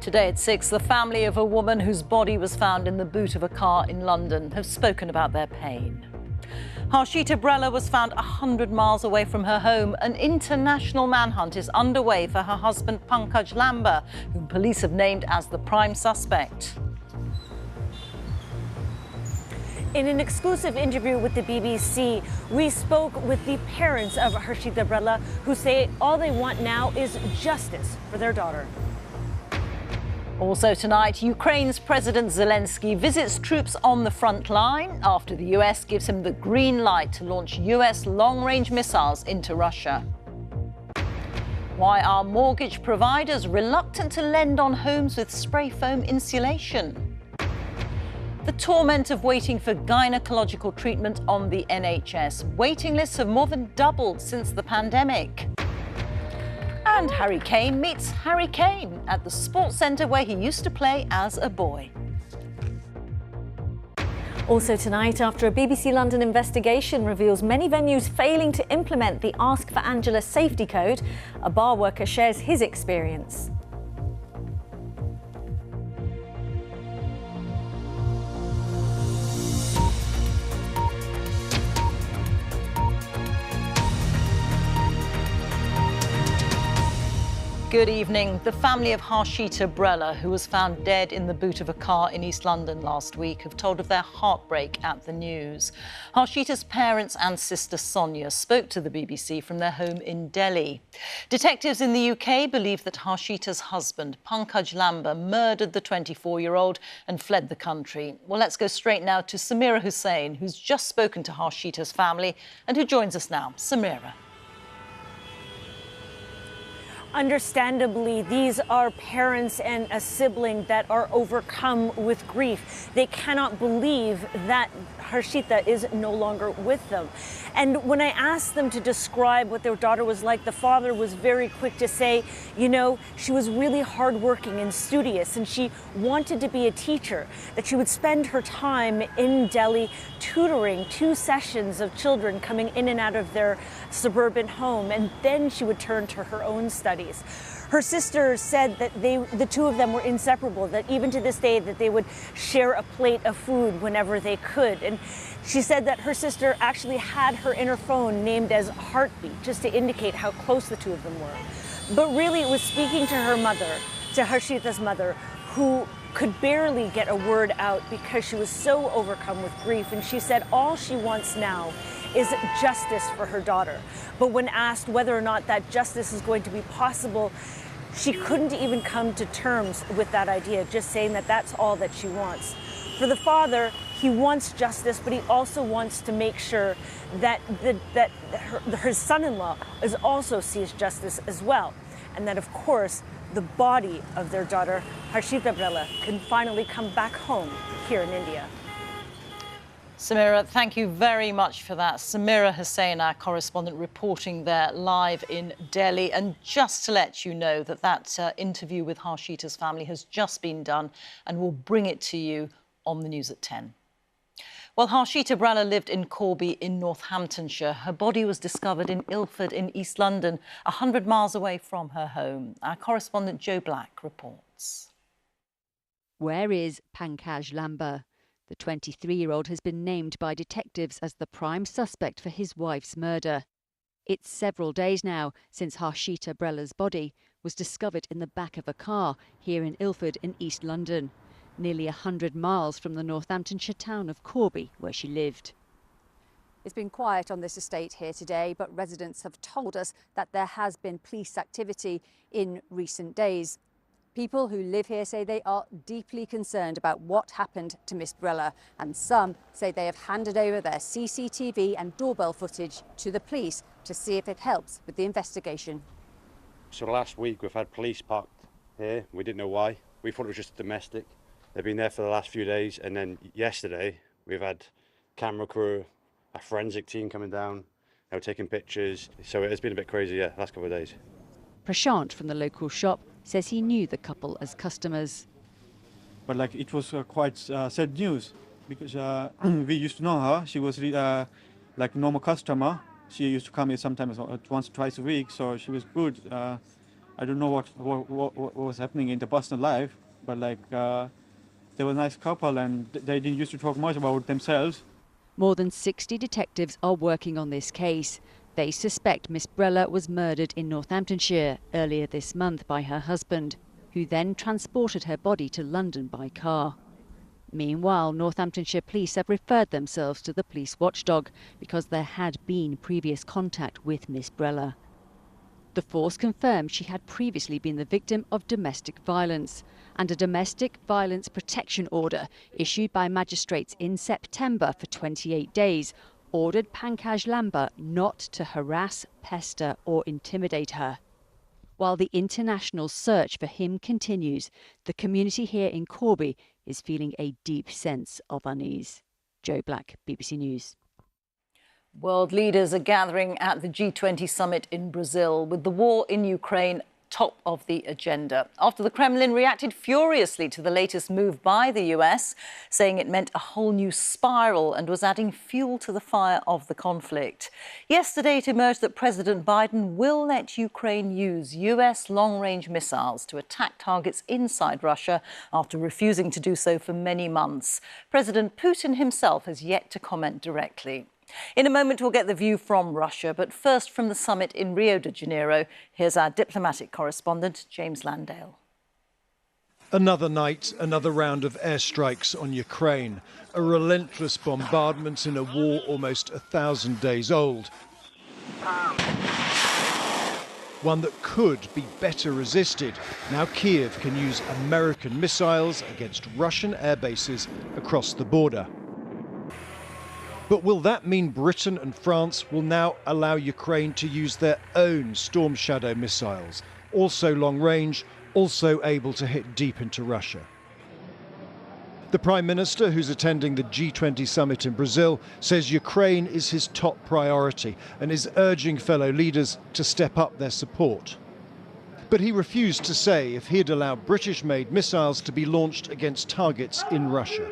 Today at 6, the family of a woman whose body was found in the boot of a car in London have spoken about their pain. Harshita Brella was found 100 miles away from her home. An international manhunt is underway for her husband Pankaj Lamba, whom police have named as the prime suspect. In an exclusive interview with the BBC, we spoke with the parents of Harshita Brella, who say all they want now is justice for their daughter. Also tonight, Ukraine's President Zelensky visits troops on the front line after the US gives him the green light to launch US long-range missiles into Russia. Why are mortgage providers reluctant to lend on homes with spray foam insulation? The torment of waiting for gynecological treatment on the NHS. Waiting lists have more than doubled since the pandemic. And Harry Kane meets Harry Kane at the sports centre where he used to play as a boy. Also tonight, after a BBC London investigation reveals many venues failing to implement the Ask for Angela safety code, a bar worker shares his experience. Good evening. The family of Harshita Brella, who was found dead in the boot of a car in East London last week, have told of their heartbreak at the news. Harshita's parents and sister Sonia spoke to the BBC from their home in Delhi. Detectives in the UK believe that Harshita's husband, Pankaj Lamba, murdered the 24-year-old and fled the country. Well, let's go straight now to Samira Hussain, who's just spoken to Harshita's family and who joins us now. Samira. Understandably, these are parents and a sibling that are overcome with grief. They cannot believe that Harshita is no longer with them. And when I asked them to describe what their daughter was like, the father was very quick to say, you know, she was really hardworking and studious, and she wanted to be a teacher, that she would spend her time in Delhi tutoring 2 sessions of children coming in and out of their suburban home, and then she would turn to her own studies. Her sister said that the two of them were inseparable, that even to this day that they would share a plate of food whenever they could. And she said that her sister actually had her inner phone named as Heartbeat, just to indicate how close the two of them were. But really it was speaking to her mother, to Harshita's mother, who could barely get a word out because she was so overcome with grief. And she said all she wants now is justice for her daughter. But when asked whether or not that justice is going to be possible, she couldn't even come to terms with that idea, just saying that that's all that she wants. For the father, he wants justice, but he also wants to make sure that her son-in-law also sees justice as well. And that, of course, the body of their daughter, Harshita Brella, can finally come back home here in India. Samira, thank you very much for that. Samira Hussain, our correspondent, reporting there live in Delhi. And just to let you know that that interview with Harshita's family has just been done, and we'll bring it to you on the news at 10. Well, Harshita Brella lived in Corby in Northamptonshire. Her body was discovered in Ilford in East London, 100 miles away from her home. Our correspondent Joe Black reports. Where is Pankaj Lamba? The 23-year-old has been named by detectives as the prime suspect for his wife's murder. It's several days now since Harshita Brella's body was discovered in the back of a car here in Ilford in East London, nearly 100 miles from the Northamptonshire town of Corby, where she lived. It's been quiet on this estate here today, but residents have told us that there has been police activity in recent days. People who live here say they are deeply concerned about what happened to Miss Brella, and some say they have handed over their CCTV and doorbell footage to the police to see if it helps with the investigation. So last week we've had police parked here. We didn't know why. We thought it was just domestic. They've been there for the last few days, and then yesterday we've had camera crew, a forensic team coming down. They were taking pictures. So it has been a bit crazy, yeah, the last couple of days. Prashant from the local shop says he knew the couple as customers. But it was quite sad news because we used to know her. She was like normal customer. She used to come here sometimes once, twice a week, so she was good. I don't know what was happening in the personal life, but like they were a nice couple and they didn't used to talk much about themselves. More than 60 detectives are working on this case. They suspect Miss Brella was murdered in Northamptonshire earlier this month by her husband, who then transported her body to London by car. Meanwhile, Northamptonshire police have referred themselves to the police watchdog because there had been previous contact with Miss Brella. The force confirmed she had previously been the victim of domestic violence, and a domestic violence protection order issued by magistrates in September for 28 days ordered Pankaj Lamba not to harass, pester or intimidate her. While the international search for him continues, the community here in Corby is feeling a deep sense of unease. Joe Black, BBC News. World leaders are gathering at the G20 summit in Brazil, with the war in Ukraine top of the agenda, after the Kremlin reacted furiously to the latest move by the US, saying it meant a whole new spiral and was adding fuel to the fire of the conflict. Yesterday, it emerged that President Biden will let Ukraine use US long-range missiles to attack targets inside Russia after refusing to do so for many months. President Putin himself has yet to comment directly. In a moment, we'll get the view from Russia, but first from the summit in Rio de Janeiro, here's our diplomatic correspondent, James Landale. Another night, another round of airstrikes on Ukraine, a relentless bombardment in a war almost 1,000 days old. One that could be better resisted. Now Kyiv can use American missiles against Russian air bases across the border. But will that mean Britain and France will now allow Ukraine to use their own Storm Shadow missiles, also long range, also able to hit deep into Russia? The Prime Minister, who's attending the G20 summit in Brazil, says Ukraine is his top priority and is urging fellow leaders to step up their support. But he refused to say if he'd allow British-made missiles to be launched against targets in Russia.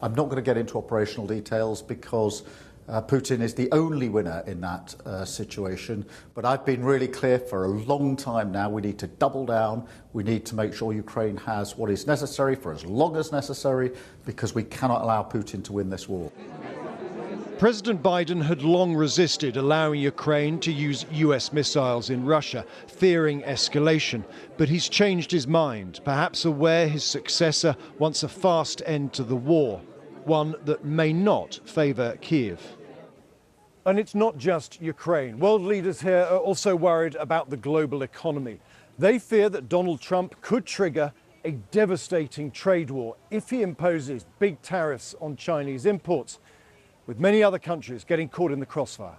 I'm not going to get into operational details because Putin is the only winner in that situation. But I've been really clear for a long time now, we need to double down. We need to make sure Ukraine has what is necessary for as long as necessary, because we cannot allow Putin to win this war. President Biden had long resisted allowing Ukraine to use US missiles in Russia, fearing escalation. But he's changed his mind, perhaps aware his successor wants a fast end to the war, one that may not favour Kyiv. And it's not just Ukraine. World leaders here are also worried about the global economy. They fear that Donald Trump could trigger a devastating trade war if he imposes big tariffs on Chinese imports, with many other countries getting caught in the crossfire.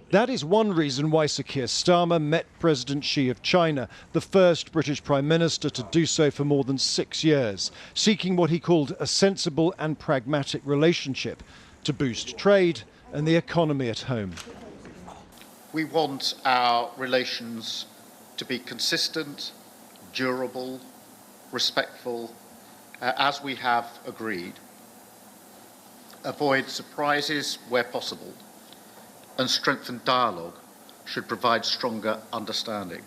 That is one reason why Sir Keir Starmer met President Xi of China, the first British Prime Minister to do so for more than 6 years, seeking what he called a sensible and pragmatic relationship to boost trade and the economy at home. We want our relations to be consistent, durable, respectful, as we have agreed. Avoid surprises where possible, and strengthened dialogue should provide stronger understanding.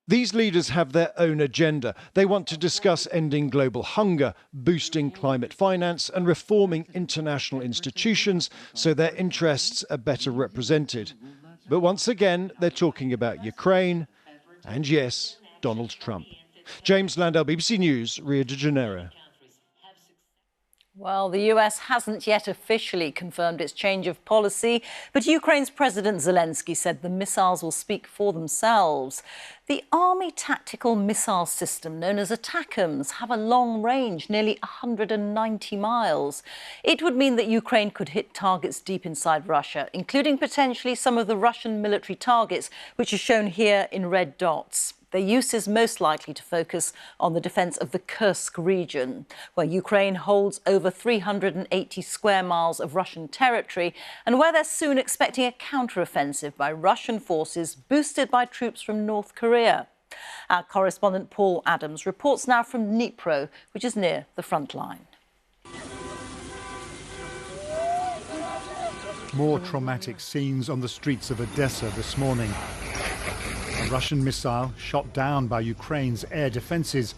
These leaders have their own agenda. They want to discuss ending global hunger, boosting climate finance and reforming international institutions so their interests are better represented. But once again, they're talking about Ukraine and, yes, Donald Trump. James Landale, BBC News, Rio de Janeiro. Well, the US hasn't yet officially confirmed its change of policy, but Ukraine's President Zelensky said the missiles will speak for themselves. The Army tactical missile system, known as ATACMS, have a long range, nearly 190 miles. It would mean that Ukraine could hit targets deep inside Russia, including potentially some of the Russian military targets, which are shown here in red dots. Their use is most likely to focus on the defence of the Kursk region, where Ukraine holds over 380 square miles of Russian territory and where they're soon expecting a counter-offensive by Russian forces boosted by troops from North Korea. Our correspondent Paul Adams reports now from Dnipro, which is near the front line. More traumatic scenes on the streets of Odessa this morning. A Russian missile shot down by Ukraine's air defences,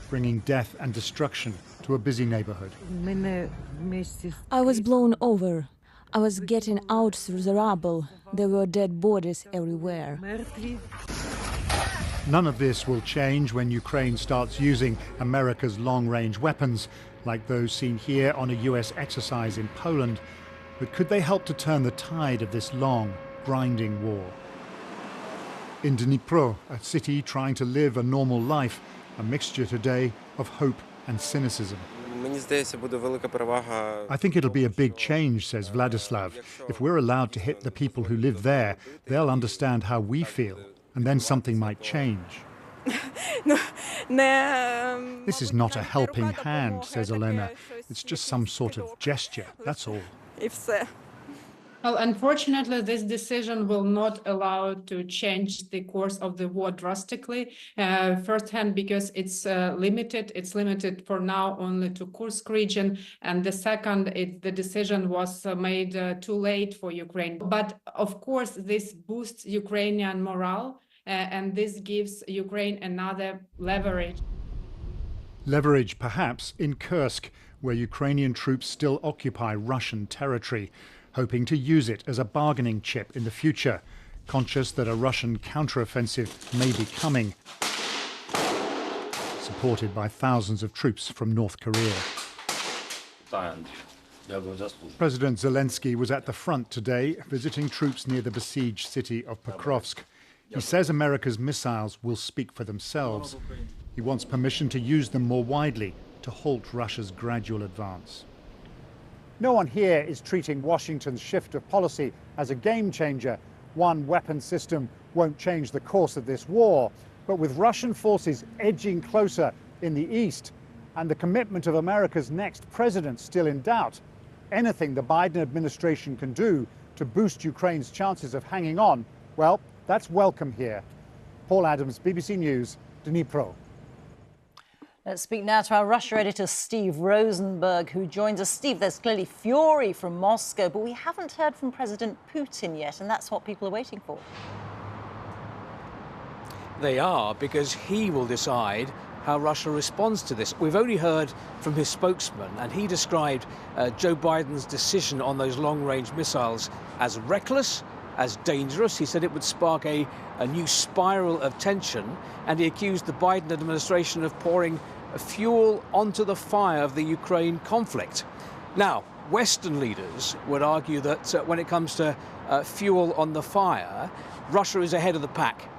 bringing death and destruction to a busy neighbourhood. I was blown over. I was getting out through the rubble. There were dead bodies everywhere. None of this will change when Ukraine starts using America's long-range weapons, like those seen here on a US exercise in Poland. But could they help to turn the tide of this long, grinding war? In Dnipro, a city trying to live a normal life, a mixture today of hope and cynicism. I think it'll be a big change, says Vladislav. If we're allowed to hit the people who live there, they'll understand how we feel, and then something might change. This is not a helping hand, says Elena. It's just some sort of gesture, that's all. Well, unfortunately, this decision will not allow to change the course of the war drastically. Firsthand, because it's limited. It's limited for now only to Kursk region. And the second, the decision was made too late for Ukraine. But of course, this boosts Ukrainian morale, and this gives Ukraine another leverage. Leverage, perhaps, in Kursk, where Ukrainian troops still occupy Russian territory, hoping to use it as a bargaining chip in the future, conscious that a Russian counteroffensive may be coming, supported by thousands of troops from North Korea. President Zelensky was at the front today, visiting troops near the besieged city of Pokrovsk. He says America's missiles will speak for themselves. He wants permission to use them more widely to halt Russia's gradual advance. No one here is treating Washington's shift of policy as a game changer. One weapon system won't change the course of this war. But with Russian forces edging closer in the east and the commitment of America's next president still in doubt, anything the Biden administration can do to boost Ukraine's chances of hanging on, well, that's welcome here. Paul Adams, BBC News, Dnipro. Let's speak now to our Russia editor, Steve Rosenberg, who joins us. Steve, there's clearly fury from Moscow, but we haven't heard from President Putin yet, and that's what people are waiting for. They are, because he will decide how Russia responds to this. We've only heard from his spokesman, and he described Joe Biden's decision on those long-range missiles as reckless, as dangerous. He said it would spark a new spiral of tension, and he accused the Biden administration of pouring fuel onto the fire of the Ukraine conflict. Now, Western leaders would argue that when it comes to fuel on the fire, Russia is ahead of the pack,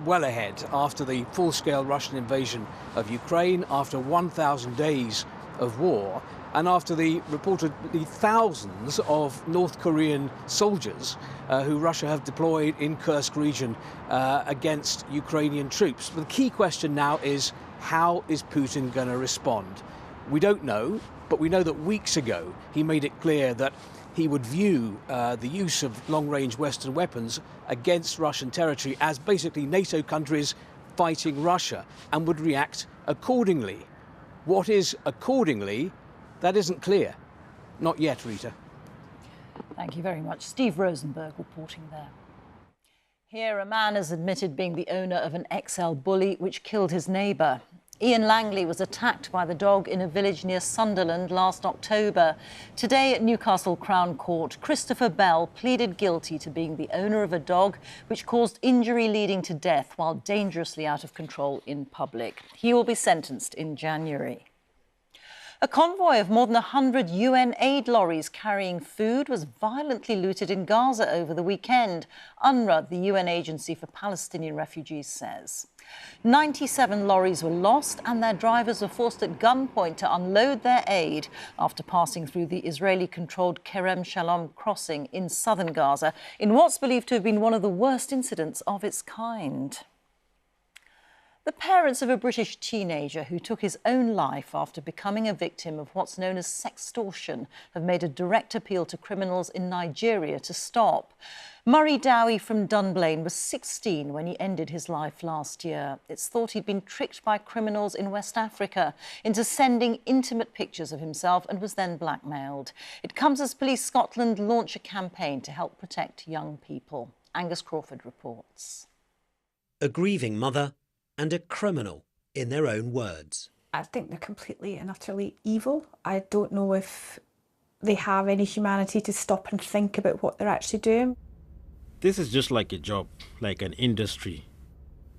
well ahead after the full-scale Russian invasion of Ukraine, after 1,000 days of war, and after the reportedly thousands of North Korean soldiers who Russia have deployed in Kursk region against Ukrainian troops. But the key question now is, how is Putin going to respond? We don't know, but we know that weeks ago he made it clear that he would view the use of long-range Western weapons against Russian territory as basically NATO countries fighting Russia, and would react accordingly. What is accordingly? That isn't clear. Not yet, Rita. Thank you very much. Steve Rosenberg reporting there. Here, a man has admitted being the owner of an XL bully which killed his neighbour. Ian Langley was attacked by the dog in a village near Sunderland last October. Today at Newcastle Crown Court, Christopher Bell pleaded guilty to being the owner of a dog which caused injury leading to death while dangerously out of control in public. He will be sentenced in January. A convoy of more than 100 UN aid lorries carrying food was violently looted in Gaza over the weekend, UNRWA, the UN agency for Palestinian refugees, says. 97 lorries were lost and their drivers were forced at gunpoint to unload their aid after passing through the Israeli-controlled Kerem Shalom crossing in southern Gaza in what's believed to have been one of the worst incidents of its kind. The parents of a British teenager who took his own life after becoming a victim of what's known as sextortion have made a direct appeal to criminals in Nigeria to stop. Murray Dowie from Dunblane was 16 when he ended his life last year. It's thought he'd been tricked by criminals in West Africa into sending intimate pictures of himself and was then blackmailed. It comes as Police Scotland launch a campaign to help protect young people. Angus Crawford reports. a grieving mother and a criminal in their own words. I think they're completely and utterly evil. I don't know if they have any humanity to stop and think about what they're actually doing. This is just like a job, like an industry.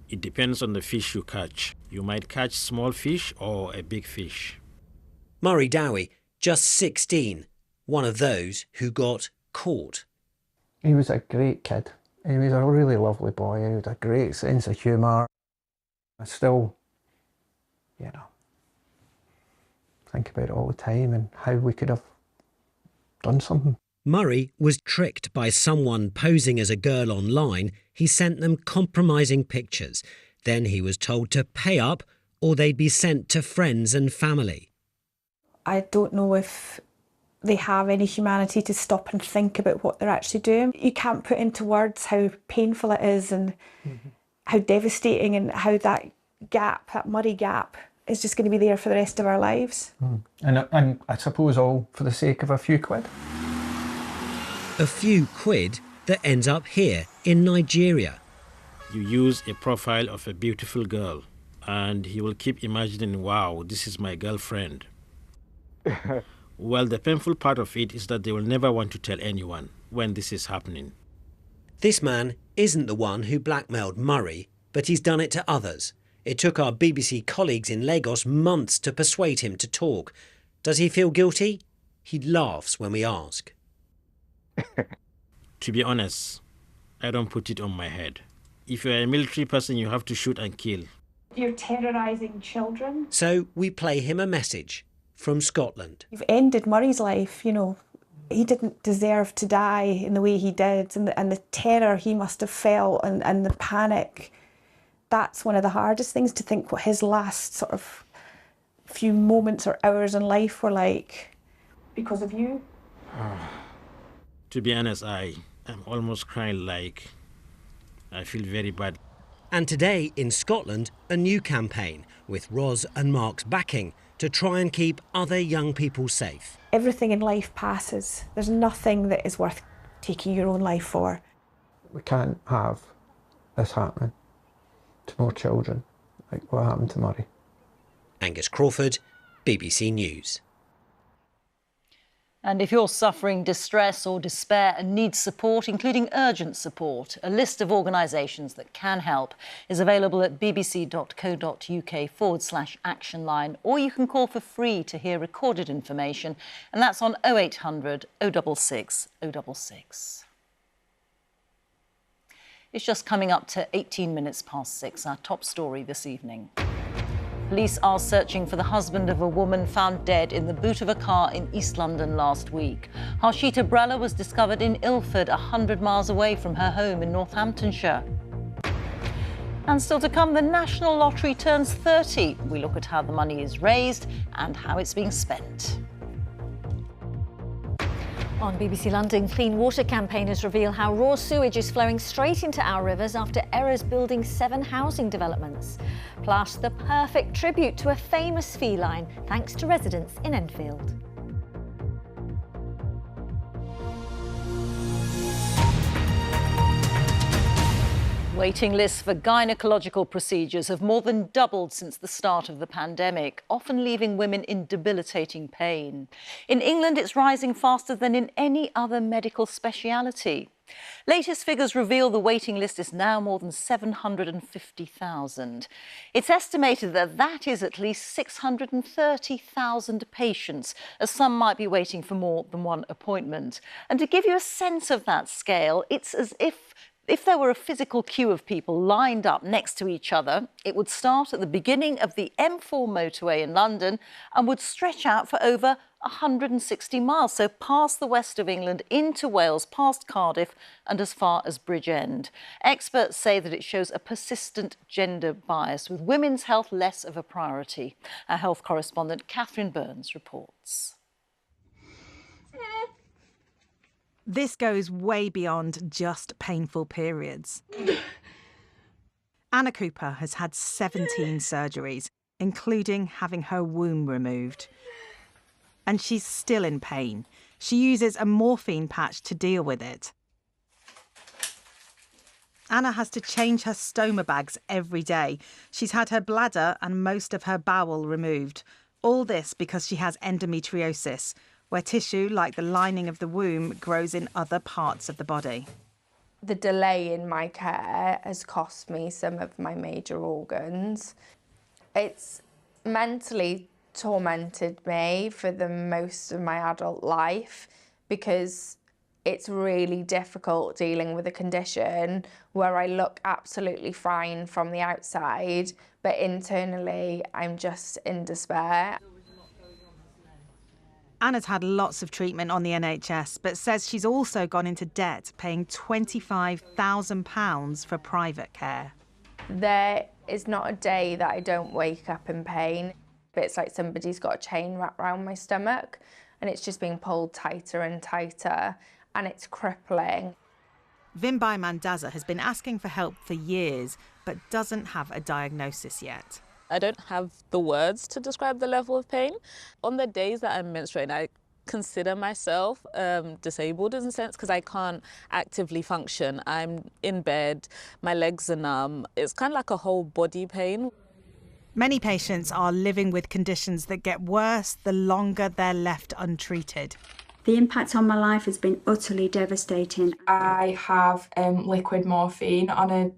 It depends on the fish you catch. You might catch small fish or a big fish. Murray Dowie, just 16, one of those who got caught. He was a great kid. He was a really lovely boy. He had a great sense of humour. I still, think about it all the time and how we could have done something. Murray was tricked by someone posing as a girl online. He sent them compromising pictures. Then he was told to pay up or they'd be sent to friends and family. I don't know if they have any humanity to stop and think about what they're actually doing. You can't put into words how painful it is and how devastating, and how that gap, that muddy gap, is just going to be there for the rest of our lives. And I suppose all for the sake of a few quid. A few quid that ends up here in Nigeria. You use a profile of a beautiful girl and you will keep imagining, wow, this is my girlfriend. Well, the painful part of it is that they will never want to tell anyone when this is happening. This man isn't the one who blackmailed Murray, but he's done it to others. It took our BBC colleagues in Lagos months to persuade him to talk. Does he feel guilty? He laughs when we ask. To be honest, I don't put it on my head. If you're a military person, you have to shoot and kill. You're terrorising children. So we play him a message from Scotland. You've ended Murray's life, He didn't deserve to die in the way he did, and the terror he must have felt and the panic. That's one of the hardest things, to think what his last sort of few moments or hours in life were like because of you. To be honest, I am almost crying, like I feel very bad. And today in Scotland, a new campaign with Ros and Mark's backing to try and keep other young people safe. Everything in life passes. There's nothing that is worth taking your own life for. We can't have this happening to more children, like what happened to Murray. Angus Crawford, BBC News. And if you're suffering distress or despair and need support, including urgent support, a list of organisations that can help is available at bbc.co.uk/action line, or you can call for free to hear recorded information, and that's on 0800 066 066. It's just coming up to 18 minutes past 6, our top story this evening. Police are searching for the husband of a woman found dead in the boot of a car in East London last week. Harshita Brella was discovered in Ilford, 100 miles away from her home in Northamptonshire. And still to come, the National Lottery turns 30. We look at how the money is raised and how it's being spent. On BBC London, Clean Water campaigners reveal how raw sewage is flowing straight into our rivers after errors building 7 housing developments. Plus, the perfect tribute to a famous feline, thanks to residents in Enfield. Waiting lists for gynecological procedures have more than doubled since the start of the pandemic, often leaving women in debilitating pain. In England, it's rising faster than in any other medical speciality. Latest figures reveal the waiting list is now more than 750,000. It's estimated that that is at least 630,000 patients, as some might be waiting for more than one appointment. And to give you a sense of that scale, it's as if there were a physical queue of people lined up next to each other. It would start at the beginning of the M4 motorway in London and would stretch out for over 160 miles, so past the west of England, into Wales, past Cardiff and as far as Bridgend. Experts say that it shows a persistent gender bias, with women's health less of a priority. Our health correspondent Catherine Burns reports. This goes way beyond just painful periods. Anna Cooper has had 17 surgeries, including having her womb removed. And she's still in pain. She uses a morphine patch to deal with it. Anna has to change her stoma bags every day. She's had her bladder and most of her bowel removed. All this because she has endometriosis, where tissue like the lining of the womb grows in other parts of the body. The delay in my care has cost me some of my major organs. It's mentally tormented me for the most of my adult life because it's really difficult dealing with a condition where I look absolutely fine from the outside, but internally I'm just in despair. Anna's had lots of treatment on the NHS, but says she's also gone into debt, paying £25,000 for private care. There is not a day that I don't wake up in pain. It's like somebody's got a chain wrapped around my stomach and it's just being pulled tighter and tighter, and it's crippling. Vinbai Mandaza has been asking for help for years, but doesn't have a diagnosis yet. I don't have the words to describe the level of pain. On the days that I'm menstruating, I consider myself disabled in a sense because I can't actively function. I'm in bed, my legs are numb. It's kind of like a whole body pain. Many patients are living with conditions that get worse the longer they're left untreated. The impact on my life has been utterly devastating. I have liquid morphine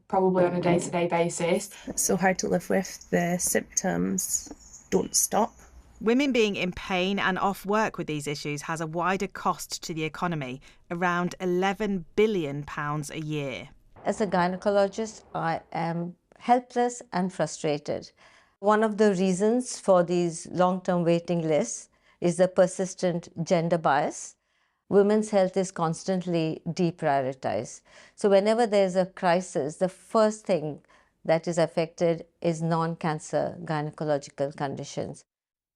probably on a day-to-day basis. It's so hard to live with. The symptoms don't stop. Women being in pain and off work with these issues has a wider cost to the economy, around £11 billion a year. As a gynecologist, I am helpless and frustrated. One of the reasons for these long-term waiting lists is the persistent gender bias. Women's health is constantly deprioritized. So whenever there's a crisis, the first thing that is affected is non-cancer gynecological conditions.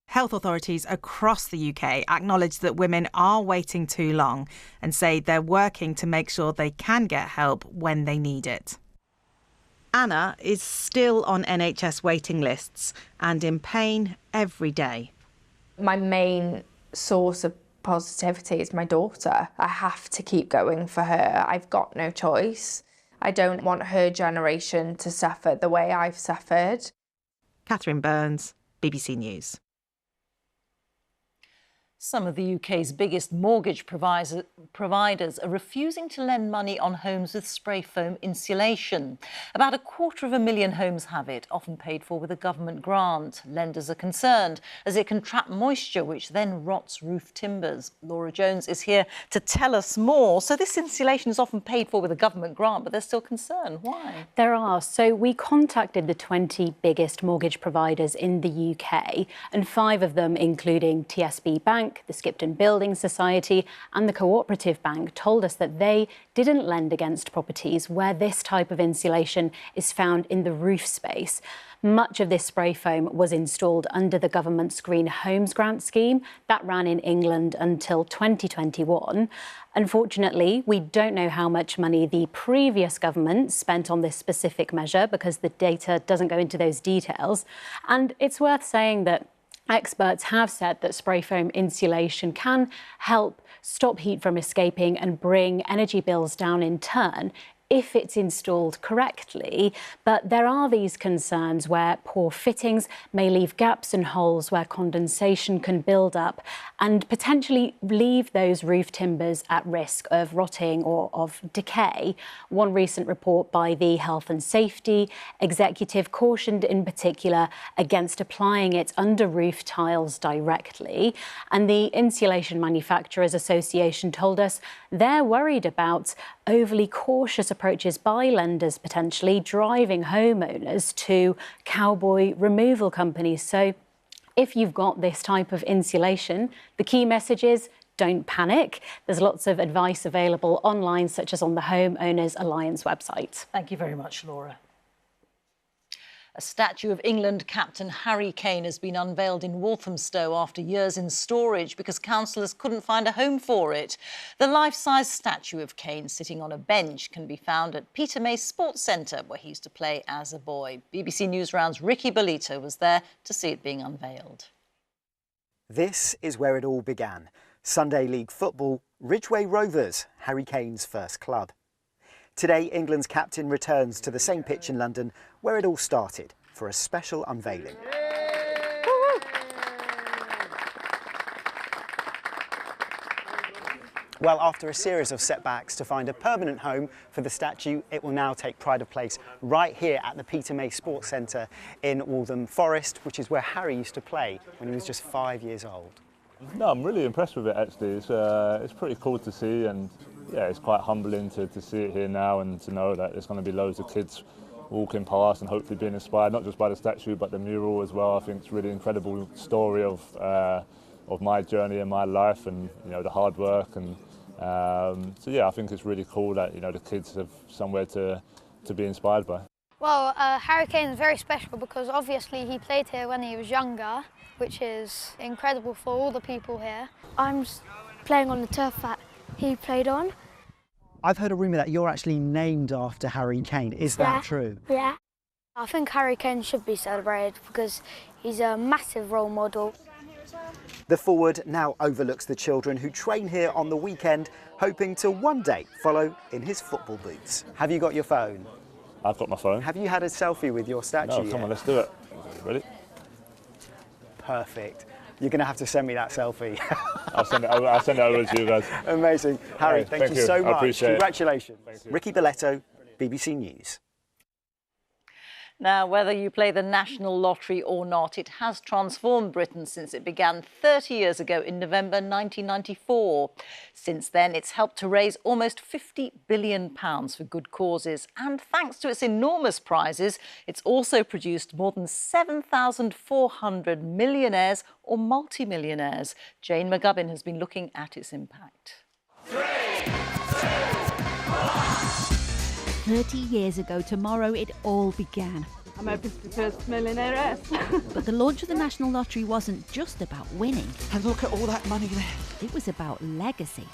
Health authorities across the UK acknowledge that women are waiting too long and say they're working to make sure they can get help when they need it. Anna is still on NHS waiting lists and in pain every day. My main source of positivity is my daughter. I have to keep going for her. I've got no choice. I don't want her generation to suffer the way I've suffered. Catherine Burns, BBC News. Some of the UK's biggest mortgage providers are refusing to lend money on homes with spray foam insulation. About 250,000 homes have it, often paid for with a government grant. Lenders are concerned as it can trap moisture, which then rots roof timbers. Laura Jones is here to tell us more. So this insulation is often paid for with a government grant, but there's still concern. Why? There are. So we contacted the 20 biggest mortgage providers in the UK, and 5 of them, including TSB Bank, the Skipton Building Society and the Cooperative Bank, told us that they didn't lend against properties where this type of insulation is found in the roof space. Much of this spray foam was installed under the government's Green Homes Grant scheme that ran in England until 2021. Unfortunately, we don't know how much money the previous government spent on this specific measure because the data doesn't go into those details. And it's worth saying that experts have said that spray foam insulation can help stop heat from escaping and bring energy bills down in turn if it's installed correctly. But there are these concerns where poor fittings may leave gaps and holes where condensation can build up and potentially leave those roof timbers at risk of rotting or of decay. One recent report by the Health and Safety Executive cautioned in particular against applying it under roof tiles directly. And the Insulation Manufacturers Association told us they're worried about overly cautious approaches by lenders potentially driving homeowners to cowboy removal companies. So if you've got this type of insulation, the key message is don't panic. There's lots of advice available online, such as on the Homeowners Alliance website. Thank you very much, Laura. A statue of England captain Harry Kane has been unveiled in Walthamstow after years in storage because councillors couldn't find a home for it. The life-size statue of Kane sitting on a bench can be found at Peter May Sports Centre, where he used to play as a boy. BBC News Round's Ricky Bolito was there to see it being unveiled. This is where it all began. Sunday League football, Ridgeway Rovers, Harry Kane's first club. Today, England's captain returns to the same pitch in London where it all started for a special unveiling. Well, after a series of setbacks to find a permanent home for the statue, it will now take pride of place right here at the Peter May Sports Centre in Waltham Forest, which is where Harry used to play when he was just 5 years old. No, I'm really impressed with it actually. It's pretty cool to see, and yeah, it's quite humbling to see it here now and to know that there's going to be loads of kids walking past and hopefully being inspired, not just by the statue but the mural as well. I think it's a really incredible story of my journey in my life, and the hard work, and so yeah, I think it's really cool that the kids have somewhere to be inspired by. Well, Harry Kane is very special because obviously he played here when he was younger, which is incredible for all the people here. I'm playing on the turf that he played on. I've heard a rumour that you're actually named after Harry Kane. Is that true? Yeah. I think Harry Kane should be celebrated because he's a massive role model. The forward now overlooks the children who train here on the weekend, hoping to one day follow in his football boots. Have you got your phone? I've got my phone. Have you had a selfie with your statue No, come on, let's do it. Ready? Perfect. You're going to have to send me that selfie. I'll send it over to you guys. Amazing. Harry, Right, thank you so much. I appreciate Congratulations. Thank you. Ricky Belletto, BBC News. Now, whether you play the National Lottery or not, it has transformed Britain since it began 30 years ago in November 1994. Since then, it's helped to raise almost £50 billion for good causes. And thanks to its enormous prizes, it's also produced more than 7,400 millionaires or multimillionaires. Jane McGubbin has been looking at its impact. 30 years ago tomorrow, it all began. I'm hoping to be the first millionaire. But the launch of the National Lottery wasn't just about winning. And look at all that money there. It was about legacy.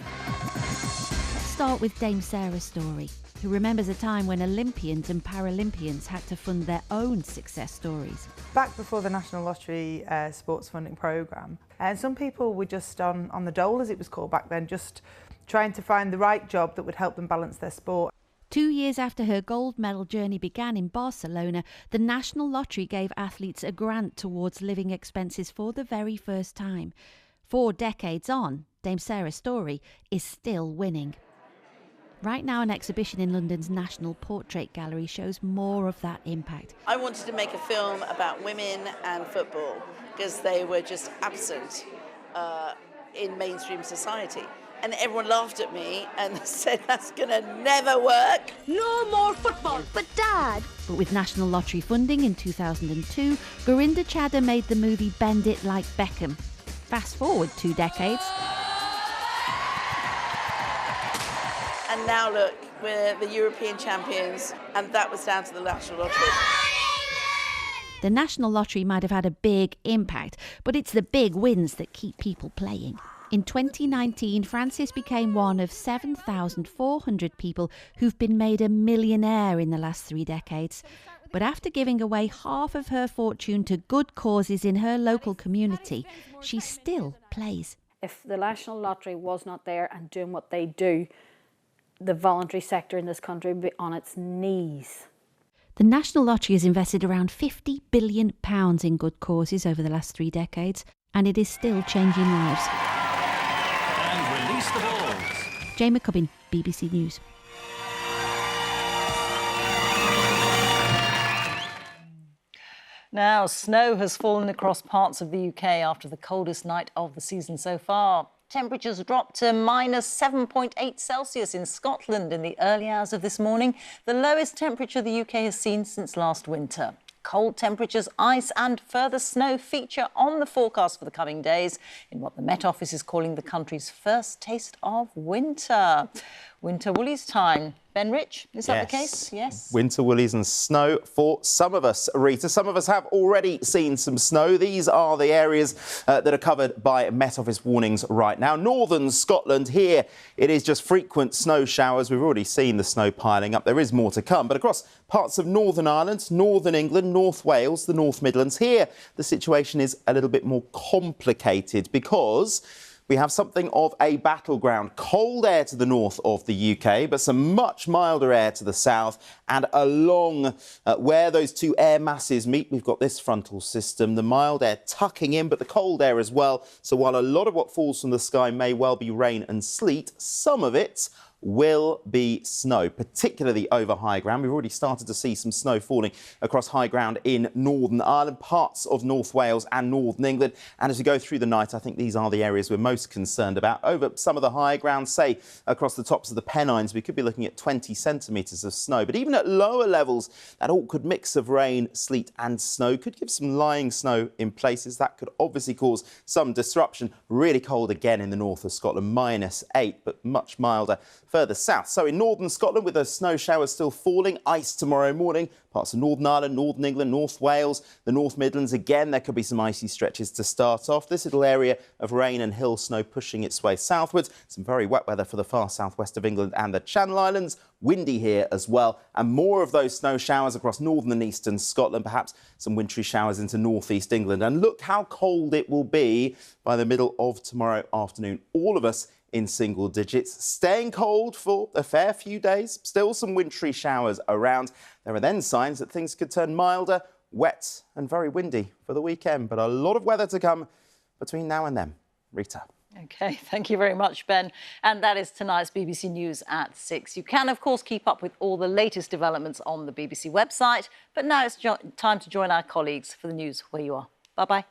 Let's start with Dame Sarah Storey, who remembers a time when Olympians and Paralympians had to fund their own success stories. Back before the National Lottery sports funding programme, and some people were just on the dole, as it was called back then, just trying to find the right job that would help them balance their sport. 2 years after her gold medal journey began in Barcelona, the National Lottery gave athletes a grant towards living expenses for the very first time. 4 decades on, Dame Sarah Storey is still winning. Right now, an exhibition in London's National Portrait Gallery shows more of that impact. I wanted to make a film about women and football because they were just absent in mainstream society. And everyone laughed at me and said, that's going to never work. No more football. But Dad... But with National Lottery funding in 2002, Gurinder Chadha made the movie Bend It Like Beckham. Fast forward 2 decades. And now look, we're the European champions, and that was down to the National Lottery. The National Lottery might have had a big impact, but it's the big wins that keep people playing. In 2019, Frances became one of 7,400 people who've been made a millionaire in the last 3 decades. But after giving away half of her fortune to good causes in her local community, she still plays. If the National Lottery was not there and doing what they do, the voluntary sector in this country would be on its knees. The National Lottery has invested around £50 billion in good causes over the last 3 decades, and it is still changing lives. And release the balls. Jane McCubbin, BBC News. Now, snow has fallen across parts of the UK after the coldest night of the season so far. Temperatures dropped to minus 7.8 Celsius in Scotland in the early hours of this morning, the lowest temperature the UK has seen since last winter. Cold temperatures, ice and further snow feature on the forecast for the coming days in what the Met Office is calling the country's first taste of winter. Winter woolies time. Ben Rich, is that the case? Yes. Winter woolies and snow for some of us, Rita. Some of us have already seen some snow. These are the areas that are covered by Met Office warnings right now. Northern Scotland, here it is just frequent snow showers. We've already seen the snow piling up. There is more to come. But across parts of Northern Ireland, Northern England, North Wales, the North Midlands, here the situation is a little bit more complicated because we have something of a battleground. Cold air to the north of the UK, but some much milder air to the south. And along where those two air masses meet, we've got this frontal system, the mild air tucking in, but the cold air as well. So while a lot of what falls from the sky may well be rain and sleet, some of it will be snow, particularly over high ground. We've already started to see some snow falling across high ground in Northern Ireland, parts of North Wales and Northern England. And as we go through the night, I think these are the areas we're most concerned about. Over some of the high ground, say across the tops of the Pennines, we could be looking at 20 centimetres of snow. But even at lower levels, that awkward mix of rain, sleet and snow could give some lying snow in places. That could obviously cause some disruption. Really cold again in the north of Scotland, -8, but much milder further south. So in northern Scotland, with those snow showers still falling, ice tomorrow morning, parts of Northern Ireland, Northern England, North Wales, the North Midlands, again, there could be some icy stretches to start off. This little area of rain and hill snow pushing its way southwards. Some very wet weather for the far southwest of England and the Channel Islands. Windy here as well. And more of those snow showers across northern and eastern Scotland, perhaps some wintry showers into northeast England. And look how cold it will be by the middle of tomorrow afternoon. All of us in single digits, staying cold for a fair few days. Still some wintry showers around. There are then signs that things could turn milder, wet and very windy for the weekend. But a lot of weather to come between now and then. Rita. OK, thank you very much, Ben. And that is tonight's BBC News at 6. You can, of course, keep up with all the latest developments on the BBC website. But now it's time to join our colleagues for the news where you are. Bye-bye.